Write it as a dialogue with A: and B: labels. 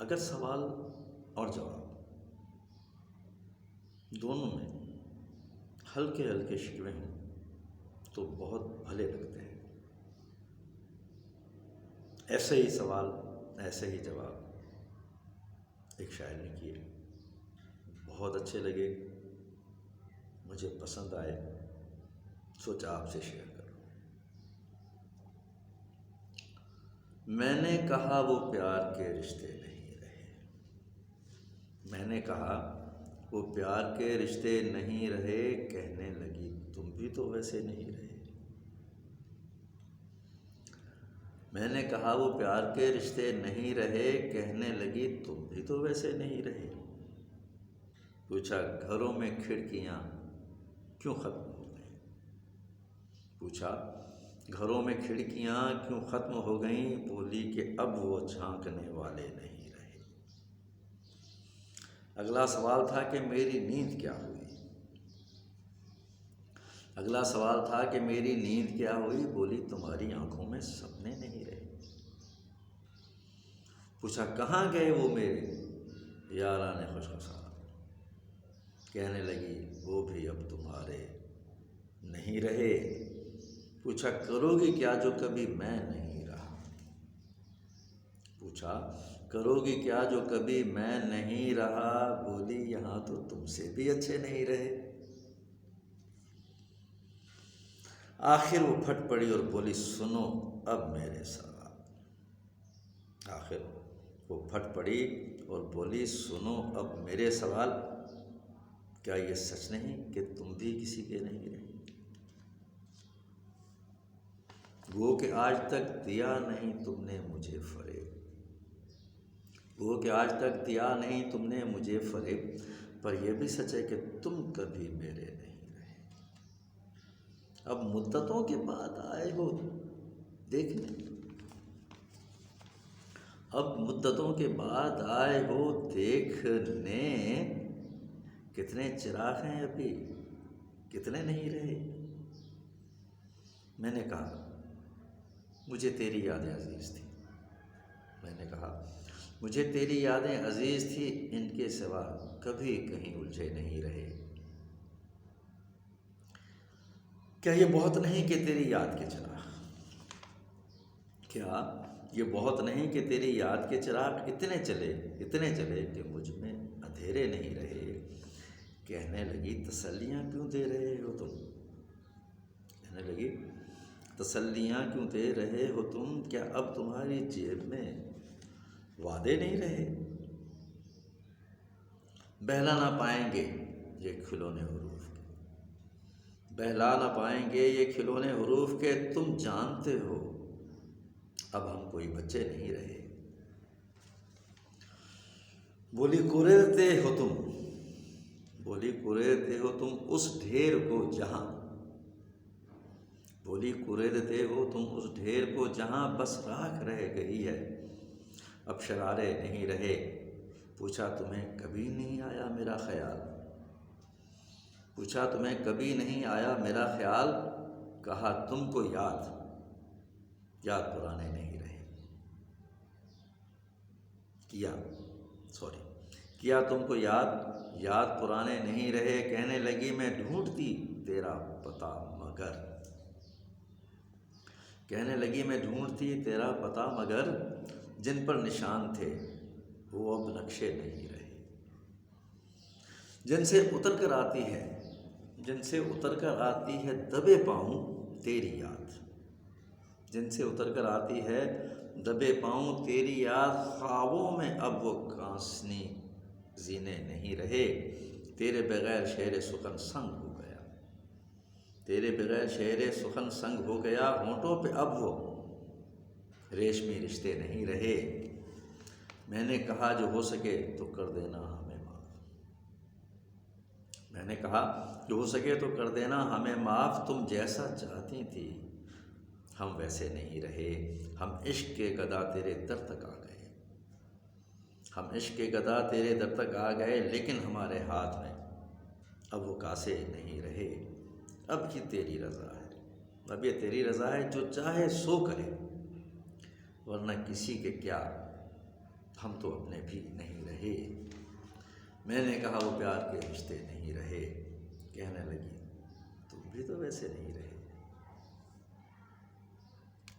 A: अगर सवाल और जवाब दोनों में हल्के हल्के शिकवे हों तो बहुत भले लगते हैं। ऐसे ही सवाल, ऐसे ही जवाब एक शायर ने किए, बहुत अच्छे लगे, मुझे पसंद आए, सोचा आपसे शेयर करूं। मैंने कहा वो प्यार के रिश्ते नहीं रहे, मैंने कहा वो प्यार के रिश्ते नहीं रहे, कहने लगी तुम भी तो वैसे नहीं रहे। मैंने कहा वो प्यार के रिश्ते नहीं रहे, कहने लगी तुम भी तो वैसे नहीं रहे। पूछा घरों में खिड़कियां क्यों खत्म हो गई, पूछा घरों में खिड़कियां क्यों खत्म हो गईं, बोली कि अब वो झांकने वाले नहीं रहे। अगला सवाल था कि मेरी नींद क्या हुई, अगला सवाल था कि मेरी नींद क्या हुई, बोली तुम्हारी आंखों में सपने नहीं रहे। पूछा कहाँ गए वो मेरे याराने खुशखुसार, कहने लगी वो भी अब तुम्हारे नहीं रहे। पूछा करोगी क्या जो कभी मैं नहीं रहा, पूछा करोगी क्या जो कभी मैं नहीं रहा, बोली यहाँ तो तुमसे भी अच्छे नहीं रहे। आखिर वो फट पड़ी और बोली सुनो अब मेरे सवाल। आखिर वो फट पड़ी और बोली सुनो अब मेरे सवाल, क्या ये सच नहीं कि तुम भी किसी के नहीं रहे। वो कि आज तक दिया नहीं तुमने मुझे फरेब, वो कि आज तक दिया नहीं तुमने मुझे फरेब, पर यह भी सच है कि तुम कभी मेरे नहीं रहे। अब मुद्दतों के बाद आए हो देखने, अब मुद्दतों के बाद आए हो देखने, कितने चिराग हैं अभी कितने नहीं रहे। मैंने कहा मुझे तेरी यादें अजीज़ थी, मैंने कहा मुझे तेरी यादें अजीज़ थी, इनके सिवा कभी कहीं उलझे नहीं रहे। क्या ये बहुत नहीं कि तेरी याद के चिराग, क्या ये बहुत नहीं कि तेरी याद के चिराग इतने चले कि मुझ में अंधेरे नहीं रहे। कहने लगी तसल्लियाँ क्यों दे रहे हो तुम, कहने लगी तसल्लियाँ क्यों दे रहे हो तुम, क्या अब तुम्हारी जेब में वादे नहीं रहे। बहला ना पाएंगे ये खिलौने हुरूफ के, बहला ना पाएंगे ये खिलौने हुरूफ के, तुम जानते हो अब हम कोई बच्चे नहीं रहे। बोली कुरेदते हो तुम, बोली कुरेदते हो तुम उस ढेर को जहां, बोली कुरेदते हो तुम उस ढेर को जहां बस राख रह गई है, अब शरारे नहीं रहे। पूछा तुम्हें कभी नहीं आया मेरा ख्याल, पूछा तुम्हें कभी नहीं आया मेरा ख्याल, कहा तुमको याद याद पुराने नहीं रहे। किया तुमको याद याद पुराने नहीं रहे। कहने लगी मैं ढूंढती तेरा पता मगर, कहने लगी मैं ढूंढती तेरा पता मगर, जिन पर निशान थे वो अब नक्शे नहीं रहे। जिनसे उतर कर आती है, जिनसे उतर कर आती है दबे पाऊँ तेरी याद, जिनसे उतर कर आती है दबे पाऊँ तेरी याद, ख्वाबों में अब वो कांसनी जीने नहीं रहे। तेरे बगैर शेर सुखन संग हो गया, तेरे बगैर शेर सुखन संग हो गया, होंठों पे अब वो रेशमी रिश्ते नहीं रहे। मैंने कहा जो हो सके तो कर देना हमें माफ़, मैंने कहा जो हो सके तो कर देना हमें माफ़, तुम जैसा चाहती थी हम वैसे नहीं रहे। हम इश्क के गदा तेरे दर तक आ गए, हम इश्क के गदा तेरे दर तक आ गए, लेकिन हमारे हाथ में अब वो कासे नहीं रहे। अब ये तेरी रज़ा है, अब ये तेरी रज़ा है, जो चाहे सो करे, वरना किसी के क्या हम तो अपने भी नहीं रहे। मैंने कहा वो प्यार के रिश्ते नहीं रहे। कहने लगी तुम भी तो वैसे नहीं रहे।